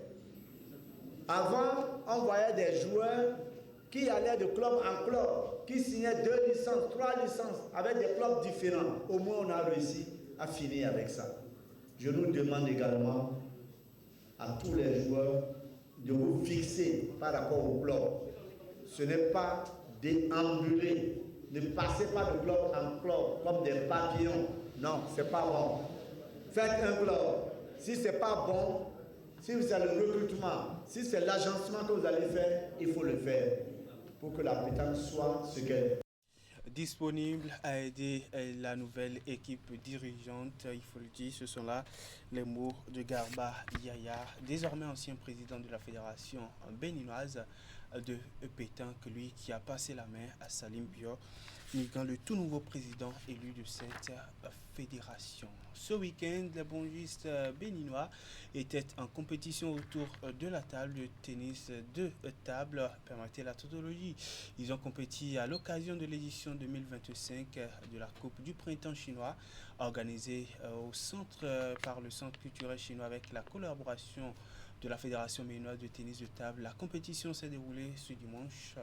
Speaker 6: Avant, on voyait des joueurs qui allaient de club en club, qui signaient 2 licences, 3 licences, avec des clubs différents. Au moins, on a réussi à finir avec ça. Je nous demande également à tous les joueurs de vous fixer par rapport au club. Ce n'est pas déambuler. Ne passez pas de club en club comme des papillons. Non, ce n'est pas bon. Faites un club. Si ce n'est pas bon, si vous avez le recrutement, si c'est l'agencement que vous allez faire, il faut le faire pour que la pétanque soit ce qu'elle est.
Speaker 1: Disponible à aider la nouvelle équipe dirigeante, il faut le dire, ce sont là les mots de Garba Yaya, désormais ancien président de la Fédération béninoise de pétanque, lui qui a passé la main à Salim Bionigan, le tout nouveau président élu de cette fédération. Ce week-end, les bongistes béninois étaient en compétition autour de la table de tennis de table, permettez la tautologie. Ils ont compéti à l'occasion de l'édition 2025 de la Coupe du Printemps chinois, organisée par le Centre culturel chinois avec la collaboration de la Fédération béninoise de tennis de table. La compétition s'est déroulée ce dimanche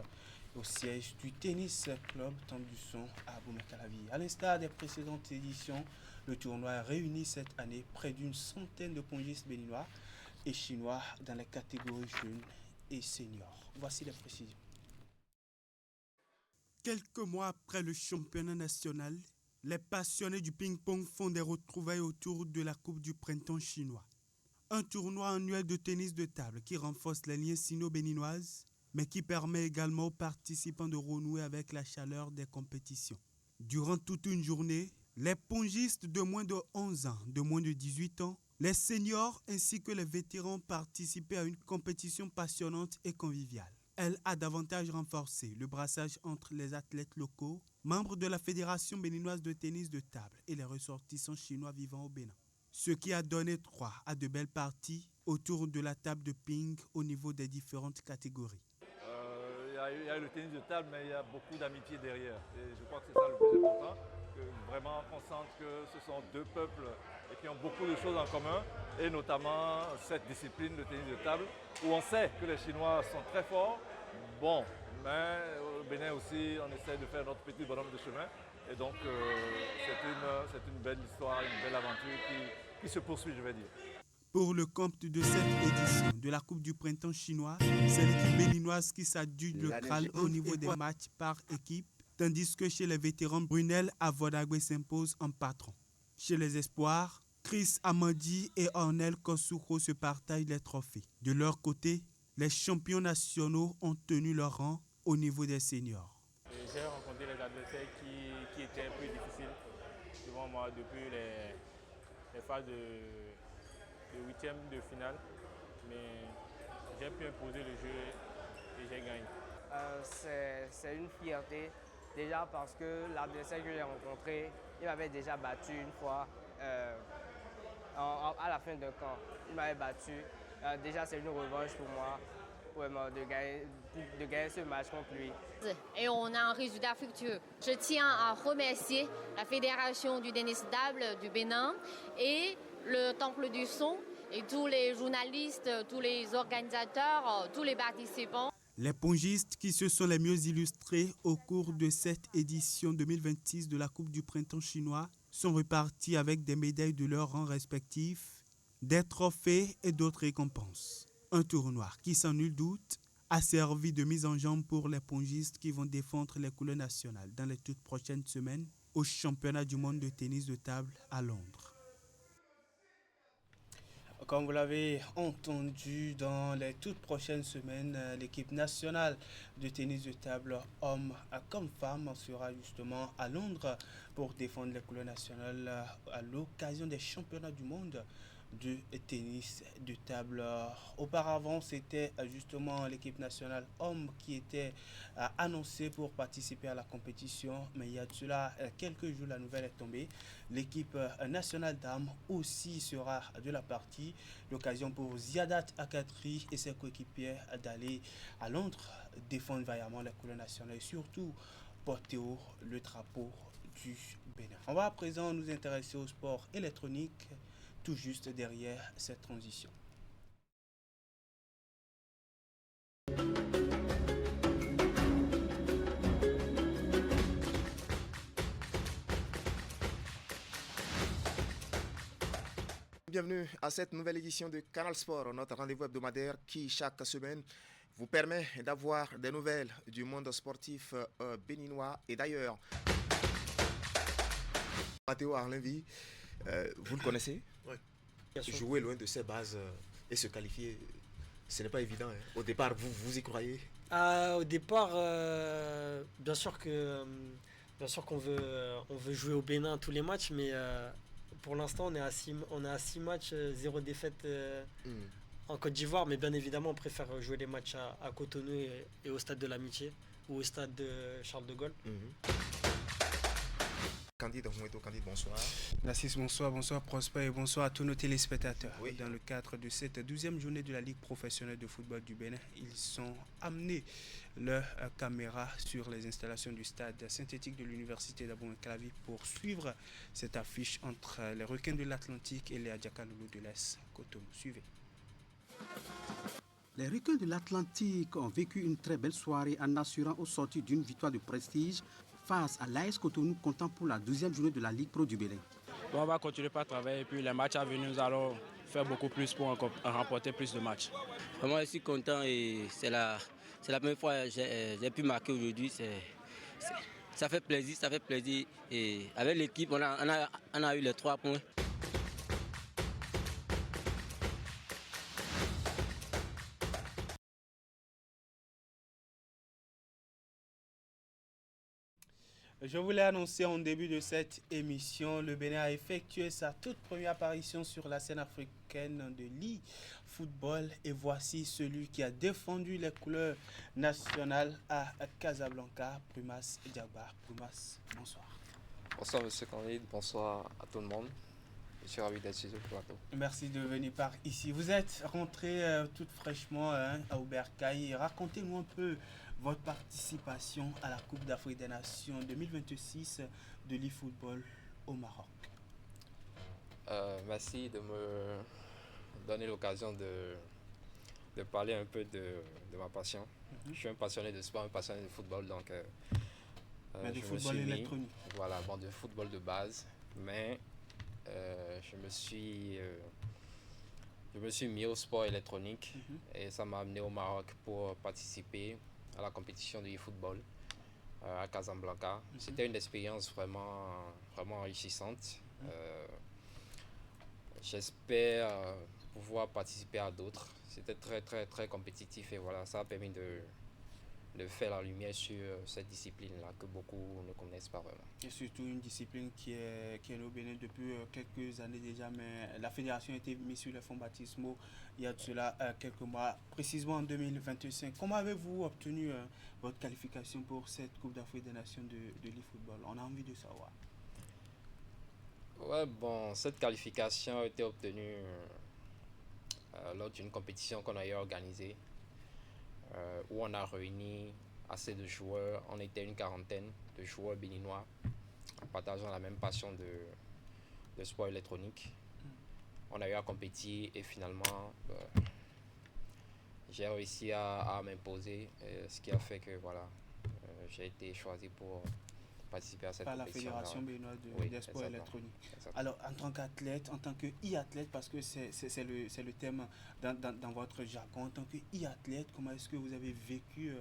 Speaker 1: au siège du Tennis Club Temple du Son à Boumé-Calavi. À l'instar des précédentes éditions, le tournoi a réuni cette année près d'une centaine de pongistes béninois et chinois dans les catégories jeunes et seniors. Voici les précisions. Quelques mois après le championnat national, les passionnés du ping-pong font des retrouvailles autour de la Coupe du printemps chinois. Un tournoi annuel de tennis de table qui renforce les liens sino-béninoises, mais qui permet également aux participants de renouer avec la chaleur des compétitions. Durant toute une journée, les pongistes de moins de 11 ans, de moins de 18 ans, les seniors ainsi que les vétérans participaient à une compétition passionnante et conviviale. Elle a davantage renforcé le brassage entre les athlètes locaux, membres de la Fédération béninoise de tennis de table et les ressortissants chinois vivant au Bénin. Ce qui a donné droit à de belles parties autour de la table de ping au niveau des différentes catégories.
Speaker 8: Il y a le tennis de table, mais il y a beaucoup d'amitié derrière. Et je crois que c'est ça le plus important, que vraiment on sente que ce sont deux peuples et qui ont beaucoup de choses en commun, et notamment cette discipline de tennis de table, où on sait que les Chinois sont très forts. Bon, mais au Bénin aussi, on essaie de faire notre petit bonhomme de chemin. Et donc, c'est une belle histoire, une belle aventure qui se poursuit, je vais dire.
Speaker 1: Pour le compte de cette édition de la Coupe du printemps chinois, c'est l'équipe béninoise qui s'adjuge le Graal au niveau des matchs par équipe, tandis que chez les vétérans, Brunel Avodagwe s'impose en patron. Chez les espoirs, Chris Amandi et Ornel Kosuko se partagent les trophées. De leur côté, les champions nationaux ont tenu leur rang au niveau des seniors.
Speaker 9: J'ai rencontré les adversaires qui étaient un peu difficiles devant moi depuis les phases de huitième de finale, mais j'ai pu imposer le jeu et j'ai gagné.
Speaker 10: C'est une fierté, déjà parce que l'adversaire que j'ai rencontré, il m'avait déjà battu une fois à la fin d'un camp. Il m'avait battu. Déjà, c'est une revanche pour moi, vraiment, de gagner ce match contre lui.
Speaker 11: Et on a un résultat fructueux. Je tiens à remercier la Fédération du tennis de table du Bénin et le Temple du Son et tous les journalistes, tous les organisateurs, tous les participants.
Speaker 1: Les pongistes qui se sont les mieux illustrés au cours de cette édition 2026 de la Coupe du printemps chinois sont repartis avec des médailles de leur rang respectif, des trophées et d'autres récompenses. Un tournoi qui, sans nul doute, a servi de mise en jambe pour les pongistes qui vont défendre les couleurs nationales dans les toutes prochaines semaines au championnat du monde de tennis de table à Londres. Comme vous l'avez entendu, dans les toutes prochaines semaines, l'équipe nationale de tennis de table, hommes comme femmes, sera justement à Londres pour défendre les couleurs nationales à l'occasion des championnats du monde de tennis de table. Auparavant, c'était justement l'équipe nationale homme qui était annoncée pour participer à la compétition, mais il y a de cela quelques jours, la nouvelle est tombée. L'équipe nationale dames aussi sera de la partie. L'occasion pour Ziadat Akatri et ses coéquipiers d'aller à Londres défendre vaillamment les couleurs nationales et surtout porter haut le drapeau du Bénin. On va à présent nous intéresser au sport électronique, tout juste derrière cette transition.
Speaker 12: Bienvenue à cette nouvelle édition de Canal Sport, notre rendez-vous hebdomadaire qui, chaque semaine, vous permet d'avoir des nouvelles du monde sportif béninois et d'ailleurs. Matteo Arlenvi, vous le connaissez?
Speaker 2: Oui.
Speaker 12: Jouer loin de ses bases et se qualifier, ce n'est pas évident. Hein. Au départ, vous y croyez?
Speaker 13: Au départ, bien sûr qu'on veut jouer au Bénin tous les matchs, mais pour l'instant, on est à 6 matchs, 0 défaite en Côte d'Ivoire, mais bien évidemment, on préfère jouer les matchs à Cotonou et au Stade de l'Amitié ou au Stade de Charles de Gaulle.
Speaker 12: Candide Moueto, Candide, bonsoir.
Speaker 1: Narcisse, bonsoir, bonsoir Prosper et bonsoir à tous nos téléspectateurs.
Speaker 12: Oui.
Speaker 1: Dans le cadre de cette 12e journée de la Ligue professionnelle de football du Bénin, ils sont amenés leur caméra sur les installations du stade synthétique de l'université d'Abomey-Calavi pour suivre cette affiche entre les requins de l'Atlantique et les Adjaka-Loulou de l'Est Cotonou. Suivez.
Speaker 14: Les requins de l'Atlantique ont vécu une très belle soirée en assurant au sortir d'une victoire de prestige face à l'AS Cotonou, comptant pour la 12e journée de la Ligue Pro du Bénin.
Speaker 9: Bon, on va continuer par travailler et puis les matchs à venir, nous allons
Speaker 15: faire beaucoup plus pour remporter plus de matchs.
Speaker 16: Vraiment, je suis content et c'est la première fois que j'ai pu marquer aujourd'hui. Ça fait plaisir. Et avec l'équipe, on a eu les 3 points.
Speaker 1: Je vous l'ai annoncé en début de cette émission, le Bénin a effectué sa toute première apparition sur la scène africaine de l'e-football. Et voici celui qui a défendu les couleurs nationales à Casablanca, Prumas Diagba. Prumas, bonsoir.
Speaker 17: Bonsoir Monsieur Candide, bonsoir à tout le monde. Je suis ravi d'être sur ce plateau.
Speaker 1: Merci de venir par ici. Vous êtes rentré tout fraîchement à Aubercaille. Racontez-nous un peu votre participation à la Coupe d'Afrique des Nations 2026 de l'e-football au Maroc.
Speaker 17: Merci de me donner l'occasion de parler un peu de ma passion. Je suis un passionné de sport, un passionné de football, donc
Speaker 1: mais de football électronique.
Speaker 17: Voilà, bon, de football de base, mais je me suis mis au sport électronique et ça m'a amené au Maroc pour participer à la compétition de e-football à Casablanca. C'était une expérience vraiment enrichissante. J'espère pouvoir participer à d'autres. C'était très compétitif et voilà, ça a permis de faire la lumière sur cette discipline-là que beaucoup ne connaissent pas vraiment.
Speaker 1: Et surtout une discipline qui est au Bénin depuis quelques années déjà, mais la fédération a été mise sur les fonds baptismaux il y a de cela quelques mois, précisément en 2025. Comment avez-vous obtenu votre qualification pour cette Coupe d'Afrique des Nations de l'e-football? On a envie de savoir.
Speaker 17: Ouais, bon, cette qualification a été obtenue lors d'une compétition qu'on a eu organisée. Où on a réuni assez de joueurs, on était une quarantaine de joueurs béninois partageant la même passion de sport électronique. On a eu à compétir et finalement j'ai réussi à m'imposer, ce qui a fait que voilà, j'ai été choisi pour participer à cette compétition.
Speaker 1: Par la Fédération béninoise des sports électroniques. Alors, en tant qu'athlète, en tant que e-athlète, parce que c'est le thème dans votre jargon, en tant que e-athlète, comment est-ce que vous avez vécu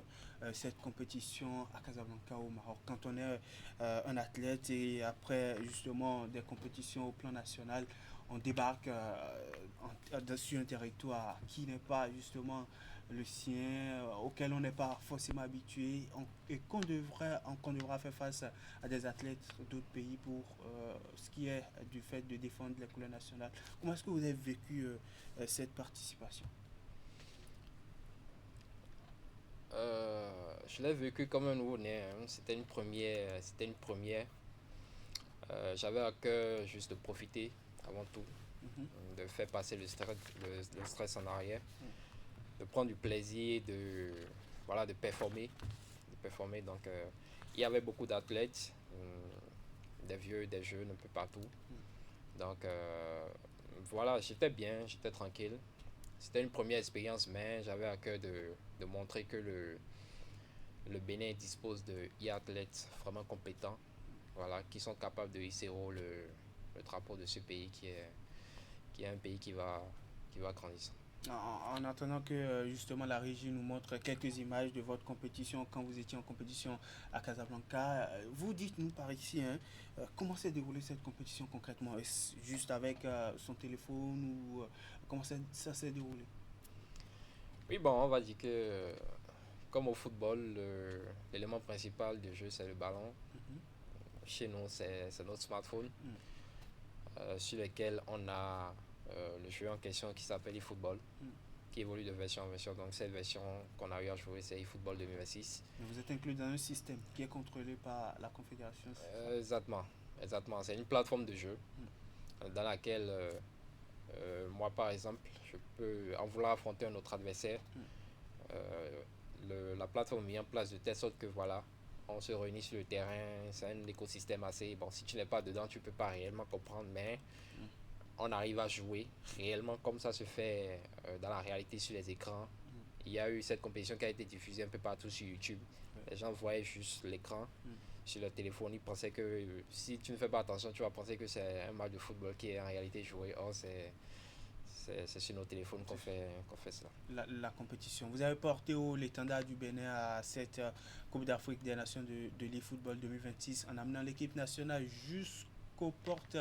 Speaker 1: cette compétition à Casablanca au Maroc? Quand on est un athlète et après justement des compétitions au plan national, on débarque sur un territoire qui n'est pas justement le sien, auquel on n'est pas forcément habitué et qu'on devra faire face à des athlètes d'autres pays pour ce qui est du fait de défendre les couleurs nationales. Comment est-ce que vous avez vécu cette participation?
Speaker 17: Je l'ai vécu comme un nouveau-né. C'était une première. J'avais à cœur juste de profiter avant tout, de faire passer le stress en arrière, de prendre du plaisir, de performer. Donc, il y avait beaucoup d'athlètes, des vieux, des jeunes, un peu partout. Donc, voilà, j'étais bien, j'étais tranquille. C'était une première expérience, mais j'avais à cœur de montrer que le Bénin dispose de e-athlètes vraiment compétents, voilà, qui sont capables de hisser haut le drapeau de ce pays qui est un pays qui va grandir.
Speaker 1: En attendant que justement la régie nous montre quelques images de votre compétition quand vous étiez en compétition à Casablanca, vous dites-nous par ici comment s'est déroulée cette compétition concrètement? Est-ce juste avec son téléphone ou comment ça s'est déroulé?
Speaker 17: Oui, bon, on va dire que comme au football, l'élément principal du jeu c'est le ballon. Chez nous c'est notre smartphone sur lequel on a le jeu en question qui s'appelle eFootball, qui évolue de version en version. Donc cette version qu'on a eu à jouer, c'est eFootball 2026.
Speaker 1: Mais vous êtes inclus dans un système qui est contrôlé par la Confédération.
Speaker 17: Exactement. C'est une plateforme de jeu dans laquelle moi par exemple, je peux en vouloir affronter un autre adversaire. La plateforme est mise en place de telle sorte que voilà, on se réunit sur le terrain, c'est un écosystème assez... Bon, si tu n'es pas dedans, tu ne peux pas réellement comprendre, mais on arrive à jouer réellement comme ça se fait dans la réalité sur les écrans. Il y a eu cette compétition qui a été diffusée un peu partout sur YouTube. Les gens voyaient juste l'écran sur leur téléphone. Ils pensaient que si tu ne fais pas attention, tu vas penser que c'est un match de football qui est en réalité joué. Or, c'est C'est sur nos téléphones qu'on fait ça.
Speaker 1: La compétition. Vous avez porté haut l'étendard du Bénin à cette Coupe d'Afrique des Nations de l'eFootball 2026 en amenant l'équipe nationale jusqu'aux portes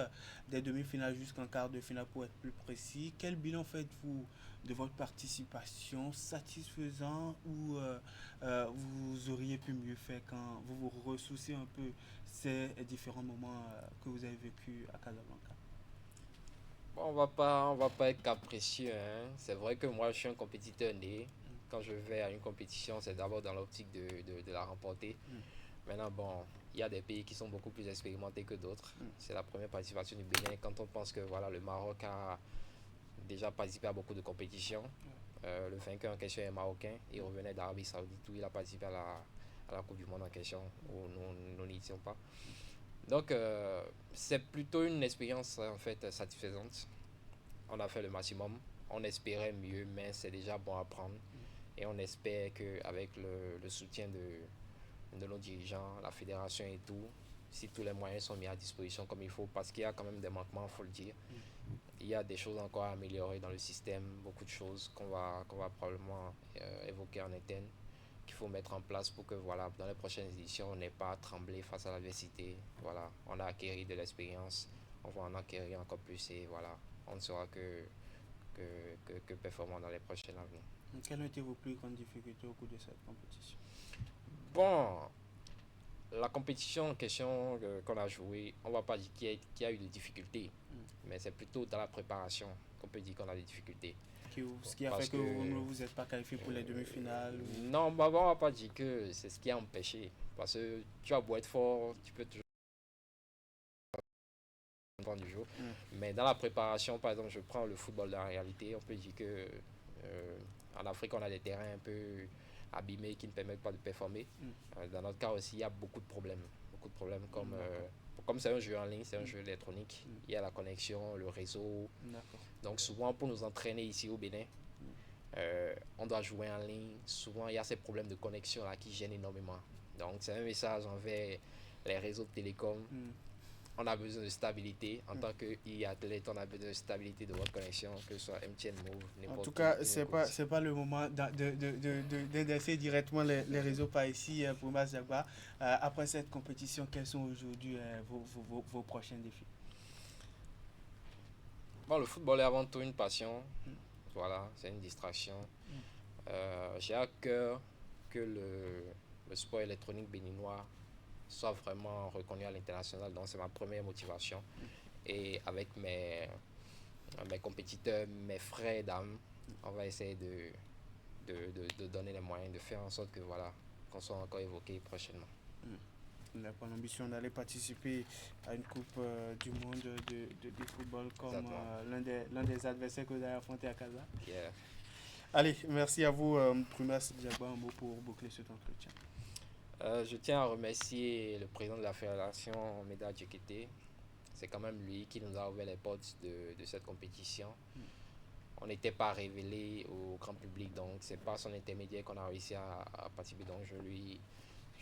Speaker 1: des demi-finales, jusqu'en quart de finale pour être plus précis. Quel bilan faites-vous de votre participation? Satisfaisant ou vous auriez pu mieux faire quand vous vous ressouciez un peu ces différents moments que vous avez vécu à Casablanca?
Speaker 17: Bon, on va pas être capricieux, hein. C'est vrai que moi je suis un compétiteur né. Quand je vais à une compétition, c'est d'abord dans l'optique de la remporter. Maintenant, bon, il y a des pays qui sont beaucoup plus expérimentés que d'autres. C'est la première participation du Bénin. Quand on pense que voilà, le Maroc a déjà participé à beaucoup de compétitions, le vainqueur en question est marocain, il revenait d'Arabie Saoudite où il a participé à la Coupe du Monde en question, où nous n'y étions pas. Donc, c'est plutôt une expérience en fait satisfaisante. On a fait le maximum. On espérait mieux, mais c'est déjà bon à prendre. Et on espère qu'avec le soutien de nos dirigeants, la fédération et tout, si tous les moyens sont mis à disposition comme il faut, parce qu'il y a quand même des manquements, il faut le dire. Il y a des choses encore à améliorer dans le système, beaucoup de choses qu'on va probablement évoquer en interne, qu'il faut mettre en place pour que voilà, dans les prochaines éditions, on n'ait pas à trembler face à l'adversité. Voilà, on a acquis de l'expérience, on va en acquérir encore plus et voilà, on ne sera que performant dans les prochaines années.
Speaker 1: Quelles ont été vos plus grandes difficultés au cours de cette compétition?
Speaker 17: Bon, la compétition en question qu'on a jouée, on ne va pas dire qu'il y a eu des difficultés, mais c'est plutôt dans la préparation qu'on peut dire qu'on a des difficultés.
Speaker 1: Ce qui a fait que vous ne vous êtes pas qualifié pour les demi-finales
Speaker 17: Non, bah, on ne va pas dire que c'est ce qui a empêché. Parce que tu as beau être fort, tu peux toujours du jour. Mais dans la préparation, par exemple, je prends le football de la réalité, on peut dire que en Afrique, on a des terrains un peu abîmés qui ne permettent pas de performer. Dans notre cas aussi, il y a beaucoup de problèmes. Comme c'est un jeu en ligne, c'est un jeu électronique, il y a la connexion, le réseau. Donc souvent, pour nous entraîner ici au Bénin, on doit jouer en ligne. Souvent, il y a ces problèmes de connexion là qui gênent énormément. Donc c'est un message envers les réseaux de télécom. On a besoin de stabilité. En tant qu'athlète, on a besoin de stabilité de votre connexion, que ce soit MTN, Move, n'importe.
Speaker 1: En tout cas, c'est pas le moment d'indexer directement les réseaux par ici pour Mazagba. Après cette compétition, quels sont aujourd'hui vos prochains défis?
Speaker 17: Bon, le football est avant tout une passion. Voilà, c'est une distraction. J'ai à cœur que le sport électronique béninois soit vraiment reconnu à l'international, donc c'est ma première motivation. Et avec mes compétiteurs, mes frères d'âme, on va essayer de donner les moyens, de faire en sorte que voilà, qu'on soit encore évoqué prochainement.
Speaker 1: La bonne ambition d'aller participer à une coupe du monde de football comme l'un des adversaires que vous avez affronté à Casa. Allez, merci à vous, Prumas Diagba, un mot pour boucler cet entretien.
Speaker 17: Je tiens à remercier le président de la fédération, Meda Djekete. C'est quand même lui qui nous a ouvert les portes de cette compétition. On n'était pas révélé au grand public, donc c'est par son intermédiaire qu'on a réussi à participer. Donc je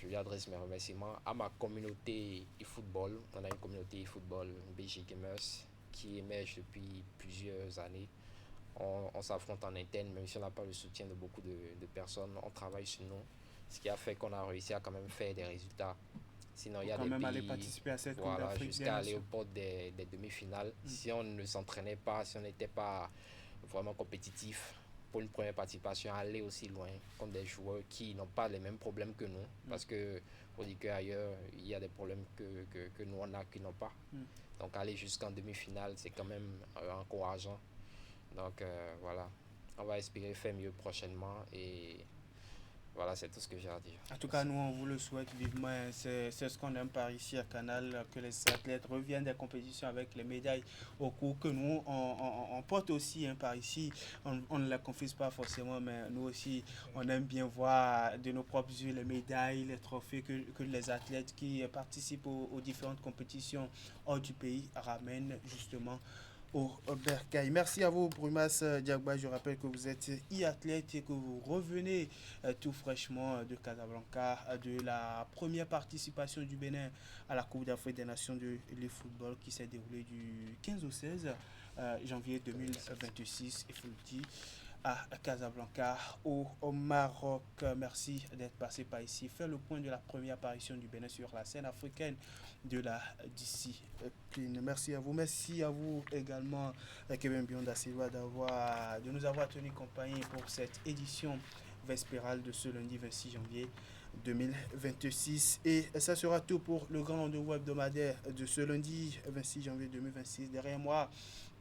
Speaker 17: lui adresse mes remerciements. À ma communauté e-football, on a une communauté e-football, BG Gamers, qui émerge depuis plusieurs années. On s'affronte en interne, même si on n'a pas le soutien de beaucoup de personnes, on travaille sur nous. Ce qui a fait qu'on a réussi à quand même faire des résultats. Sinon, il y a des pays,
Speaker 1: aller participer à cette Coupe d'Afrique
Speaker 17: jusqu'à aller au port des demi-finales. Si on ne s'entraînait pas, si on n'était pas vraiment compétitif pour une première participation, aller aussi loin contre des joueurs qui n'ont pas les mêmes problèmes que nous. Parce que on dit qu'ailleurs, il y a des problèmes que nous on a qui n'ont pas. Donc aller jusqu'en demi-finale, c'est quand même encourageant. Donc voilà, on va espérer faire mieux prochainement et voilà, c'est tout ce que j'ai à dire.
Speaker 1: En tout cas, nous, on vous le souhaite vivement. C'est ce qu'on aime par ici à Canal, que les athlètes reviennent des compétitions avec les médailles au cou, que nous, on porte aussi par ici. On ne les confise pas forcément, mais nous aussi, on aime bien voir de nos propres yeux les médailles, les trophées que les athlètes qui participent aux différentes compétitions hors du pays ramènent justement au Bercail. Merci à vous, Brumas Diagba. Je rappelle que vous êtes e-athlète et que vous revenez tout fraîchement de Casablanca, de la première participation du Bénin à la Coupe d'Afrique des Nations de football qui s'est déroulée du 15 au 16 janvier 2026, il faut le dire, à Casablanca, au Maroc. Merci d'être passé par ici. Faire le point de la première apparition du Bénin sur la scène africaine de la discipline. Merci à vous. Merci à vous également, Kevin Bionda Silva, de nous avoir tenu compagnie pour cette édition vespérale de ce lundi 26 janvier 2026. Et ça sera tout pour le grand rendez-vous hebdomadaire de ce lundi 26 janvier 2026. Derrière moi,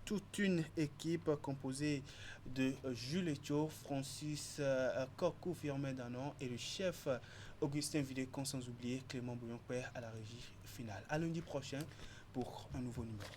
Speaker 1: toute une équipe composée de Jules Etio, Francis Kokou Firmin Danon et le chef Augustin Vidécon, sans oublier Clément Bouillon-Père à la régie finale. À lundi prochain pour un nouveau numéro.